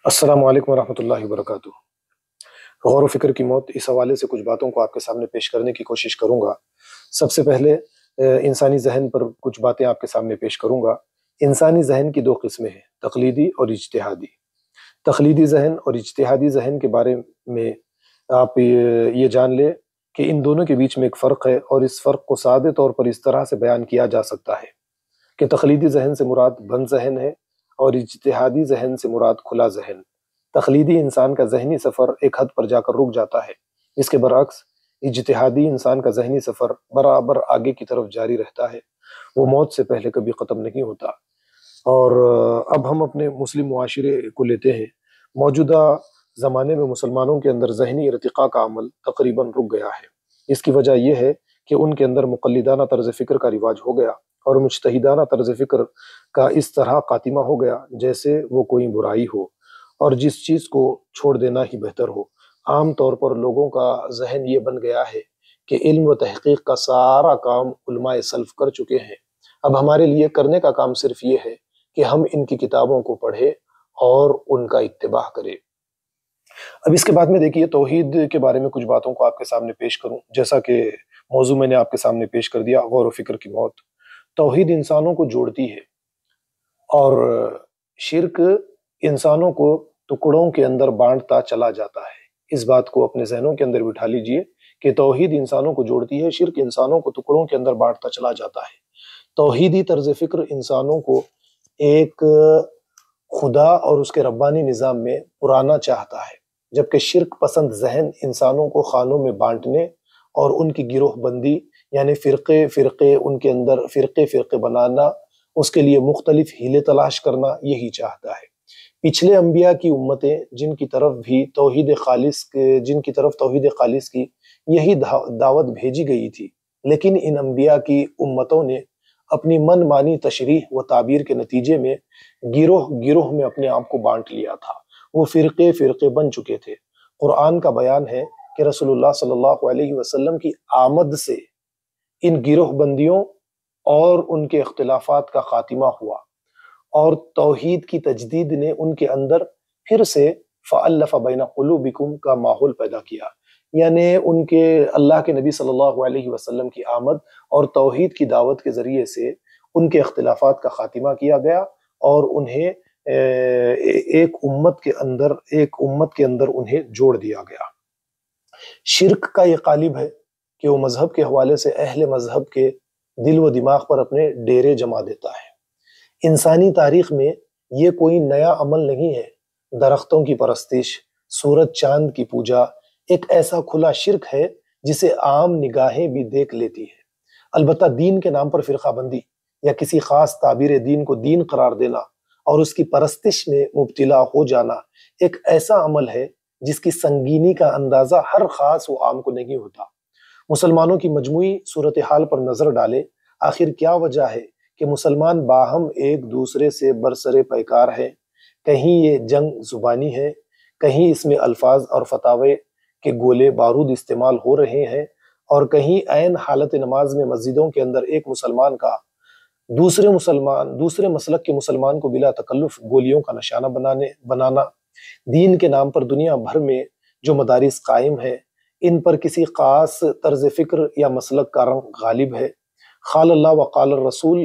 السلام علیکم ورحمۃ اللہ وبرکاتہ۔ غور و فکر کی موت، اس حوالے سے کچھ باتوں کو آپ کے سامنے پیش کرنے کی کوشش کروں گا۔ سب سے پہلے انسانی ذہن پر کچھ باتیں آپ کے سامنے پیش کروں گا۔ انسانی ذہن کی دو قسمیں ہیں، تقلیدی اور اجتہادی۔ تقلیدی ذہن اور اجتہادی ذہن کے بارے میں آپ یہ جان لیں کہ ان دونوں کے بیچ میں ایک فرق ہے، اور اس فرق کو سادہ طور پر اس طرح سے بیان کیا جا سکتا ہے کہ تقلیدی ذہن سے مراد بند ذہن ہے، اور اجتہادی ذہن سے مراد کھلا ذہن۔ تقلیدی انسان کا ذہنی سفر ایک حد پر جا کر رک جاتا ہے، اس کے برعکس اجتہادی انسان کا ذہنی سفر برابر آگے کی طرف جاری رہتا ہے، وہ موت سے پہلے کبھی ختم نہیں ہوتا۔ اور اب ہم اپنے مسلم معاشرے کو لیتے ہیں۔ موجودہ زمانے میں مسلمانوں کے اندر ذہنی ارتقاء کا عمل تقریباً رک گیا ہے۔ اس کی وجہ یہ ہے کہ ان کے اندر مقلدانہ طرز فکر کا رواج ہو گیا، اور مجتہدانہ طرز فکر کا اس طرح خاتمہ ہو گیا جیسے وہ کوئی برائی ہو، اور جس چیز کو چھوڑ دینا ہی بہتر ہو۔ عام طور پر لوگوں کا ذہن یہ بن گیا ہے کہ علم و تحقیق کا سارا کام علماء سلف کر چکے ہیں، اب ہمارے لیے کرنے کا کام صرف یہ ہے کہ ہم ان کی کتابوں کو پڑھیں اور ان کا اتباع کریں۔ اب اس کے بعد میں دیکھیے، توحید کے بارے میں کچھ باتوں کو آپ کے سامنے پیش کروں۔ جیسا کہ موضوع میں نے آپ کے سامنے پیش کر دیا، غور و فکر کی موت۔ توحید انسانوں کو جوڑتی ہے، اور شرک انسانوں کو ٹکڑوں کے اندر بانٹتا چلا جاتا ہے۔ اس بات کو اپنے ذہنوں کے اندر بٹھا لیجئے کہ توحید انسانوں کو جوڑتی ہے، شرک انسانوں کو ٹکڑوں کے اندر بانٹتا چلا جاتا ہے۔ توحیدی طرز فکر انسانوں کو ایک خدا اور اس کے ربانی نظام میں پرانا چاہتا ہے، جبکہ شرک پسند ذہن انسانوں کو خانوں میں بانٹنے اور ان کی گروہ بندی، یعنی فرقے فرقے ان کے اندر فرقے فرقے بنانا، اس کے لیے مختلف ہیلے تلاش کرنا، یہی چاہتا ہے۔ پچھلے انبیاء کی امتیں جن کی طرف توحید خالص کی یہی دعوت بھیجی گئی تھی، لیکن ان انبیاء کی امتوں نے اپنی من مانی تشریح و تعبیر کے نتیجے میں گروہ گروہ میں اپنے آپ کو بانٹ لیا تھا، وہ فرقے فرقے بن چکے تھے۔ قرآن کا بیان ہے کہ رسول اللہ صلی اللہ علیہ وسلم کی آمد سے ان گروہ بندیوں اور ان کے اختلافات کا خاتمہ ہوا، اور توحید کی تجدید نے ان کے اندر پھر سے فَأَلَّفَ بَيْنَ قُلُوبِكُمْ کا ماحول پیدا کیا، یعنی ان کے اللہ کے نبی صلی اللہ علیہ وسلم کی آمد اور توحید کی دعوت کے ذریعے سے ان کے اختلافات کا خاتمہ کیا گیا، اور انہیں ایک امت کے اندر انہیں جوڑ دیا گیا۔ شرک کا یہ قالب ہے کہ وہ مذہب کے حوالے سے اہل مذہب کے دل و دماغ پر اپنے ڈیرے جما دیتا ہے۔ انسانی تاریخ میں یہ کوئی نیا عمل نہیں ہے۔ درختوں کی پرستش، سورج چاند کی پوجا ایک ایسا کھلا شرک ہے جسے عام نگاہیں بھی دیکھ لیتی ہے۔ البتہ دین کے نام پر فرقہ بندی یا کسی خاص تعبیر دین کو دین قرار دینا اور اس کی پرستش میں مبتلا ہو جانا ایک ایسا عمل ہے جس کی سنگینی کا اندازہ ہر خاص و عام کو نہیں ہوتا۔ مسلمانوں کی مجموعی صورتحال پر نظر ڈالے، آخر کیا وجہ ہے کہ مسلمان باہم ایک دوسرے سے برسر پیکار ہیں؟ کہیں یہ جنگ زبانی ہے، کہیں اس میں الفاظ اور فتاوے کے گولے بارود استعمال ہو رہے ہیں، اور کہیں عین حالت نماز میں مسجدوں کے اندر ایک مسلمان کا دوسرے مسلک کے مسلمان کو بلا تکلف گولیوں کا نشانہ بنانا۔ دین کے نام پر دنیا بھر میں جو مدارس قائم ہیں، ان پر کسی خاص طرز فکر یا مسلک کا رنگ غالب ہے۔ قال اللہ و قال الرسول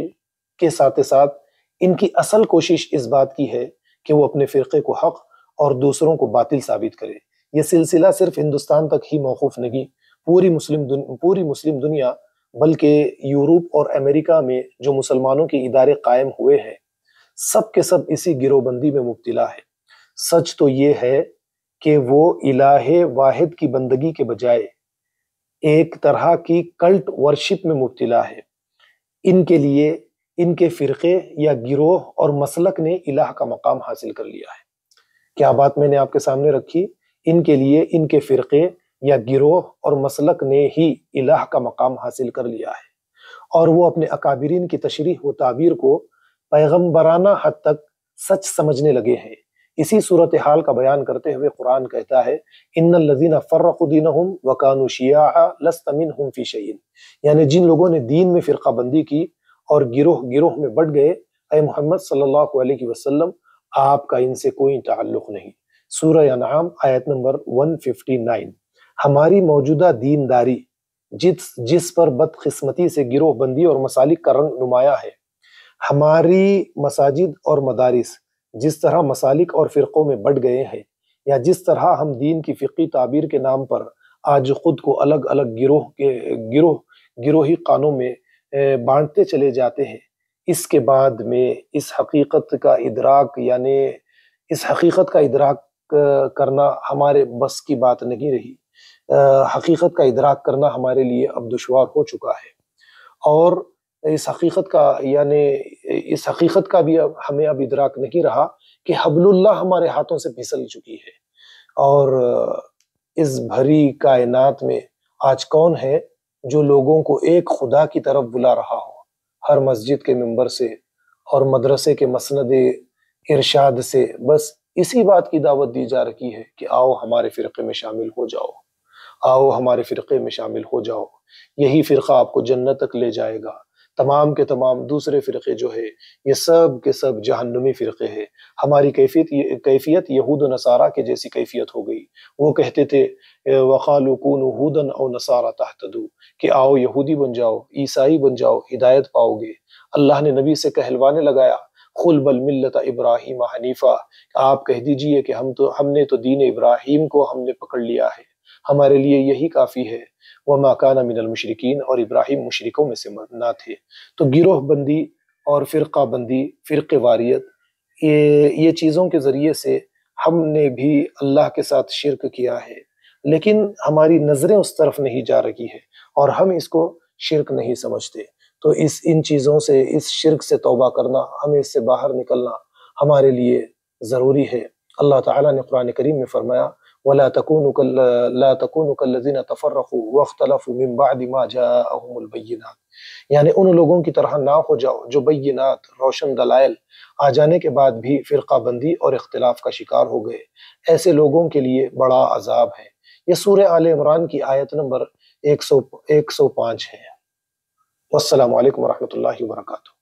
کے ساتھ ساتھ ان کی اصل کوشش اس بات کی ہے کہ وہ اپنے فرقے کو حق اور دوسروں کو باطل ثابت کرے۔ یہ سلسلہ صرف ہندوستان تک ہی موقوف نہیں، پوری مسلم دنیا بلکہ یورپ اور امریکہ میں جو مسلمانوں کے ادارے قائم ہوئے ہیں، سب کے سب اسی گروہ بندی میں مبتلا ہے۔ سچ تو یہ ہے کہ وہ الہ واحد کی بندگی کے بجائے ایک طرح کی کلٹ ورشپ میں مبتلا ہے۔ ان کے لیے ان کے فرقے یا گروہ اور مسلک نے الہ کا مقام حاصل کر لیا ہے۔ کیا بات میں نے آپ کے سامنے رکھی؟ ان کے لیے ان کے فرقے یا گروہ اور مسلک نے ہی الہ کا مقام حاصل کر لیا ہے، اور وہ اپنے اکابرین کی تشریح و تعبیر کو پیغمبرانہ حد تک سچ سمجھنے لگے ہیں۔ اسی صورتحال کا بیان کرتے ہوئے قرآن کہتا ہے، ان الذین فرقوا دینہم وکانوا شیعا لست منہم فی شیء، یعنی جن لوگوں نے دین میں فرقہ بندی کی اور گروہ گروہ میں بٹ گئے، اے محمد صلی اللہ علیہ وسلم آپ کا ان سے کوئی تعلق نہیں۔ سورہ انعام آیت نمبر 159۔ ہماری موجودہ دینداری جس پر بدقسمتی سے گروہ بندی اور مسالک کا رنگ نمایاں ہے، ہماری مساجد اور مدارس جس طرح مسالک اور فرقوں میں بٹ گئے ہیں، یا جس طرح ہم دین کی فقہی تعبیر کے نام پر آج خود کو الگ الگ گروہی خانوں میں بانٹتے چلے جاتے ہیں، اس کے بعد میں اس حقیقت کا ادراک کرنا ہمارے بس کی بات نہیں رہی۔ حقیقت کا ادراک کرنا ہمارے لیے اب دشوار ہو چکا ہے، اور اس حقیقت کا بھی ہمیں اب ادراک نہیں رہا کہ حبل اللہ ہمارے ہاتھوں سے پھسل چکی ہے، اور اس بھری کائنات میں آج کون ہے جو لوگوں کو ایک خدا کی طرف بلا رہا ہو؟ ہر مسجد کے ممبر سے اور مدرسے کے مسند ارشاد سے بس اسی بات کی دعوت دی جا رہی ہے کہ آؤ ہمارے فرقے میں شامل ہو جاؤ، آؤ ہمارے فرقے میں شامل ہو جاؤ، یہی فرقہ آپ کو جنت تک لے جائے گا۔ تمام کے تمام دوسرے فرقے جو ہے یہ سب کے سب جہنمی فرقے ہیں۔ ہماری کیفیت یہود و نصارہ کے جیسی کیفیت ہو گئی۔ وہ کہتے تھے وَقَالُوا كُونُوا هُودًا أَوْ نَصَارَىٰ تَهْتَدُوا، کہ آؤ یہودی بن جاؤ، عیسائی بن جاؤ، ہدایت پاؤ گے۔ اللہ نے نبی سے کہلوانے لگایا قُلْ بَلْ مِلَّةَ إِبْرَاهِيمَ حَنِيفًا، آپ کہہ دیجئے کہ ہم نے تو دین ابراہیم کو ہم نے پکڑ لیا ہے، ہمارے لیے یہی کافی ہے۔ وَمَا كَانَ مِنَ الْمُشْرِكِينَ، اور ابراہیم مشرکوں میں سے نہ تھے۔ تو گروہ بندی اور فرقہ بندی، فرقہ واریت، یہ چیزوں کے ذریعے سے ہم نے بھی اللہ کے ساتھ شرک کیا ہے، لیکن ہماری نظریں اس طرف نہیں جا رہی ہے اور ہم اس کو شرک نہیں سمجھتے۔ تو ان چیزوں سے، اس شرک سے توبہ کرنا، ہمیں اس سے باہر نکلنا ہمارے لیے ضروری ہے۔ اللہ تعالیٰ نے قرآن کریم میں فرمایا وَلَا تَكُونُوا كَالَّذِينَ تَفَرَّقُوا وَاخْتَلَفُوا مِن بَعْدِ مَا جَاءَهُمُ الْبَيِّنَاتُ، یعنی ان لوگوں کی طرح نہ ہو جاؤ جو بینات، روشن دلائل آ جانے کے بعد بھی فرقہ بندی اور اختلاف کا شکار ہو گئے۔ ایسے لوگوں کے لیے بڑا عذاب ہے۔ یہ سورہ آل عمران کی آیت نمبر 105 ہے۔ والسلام علیکم ورحمۃ اللہ وبرکاتہ۔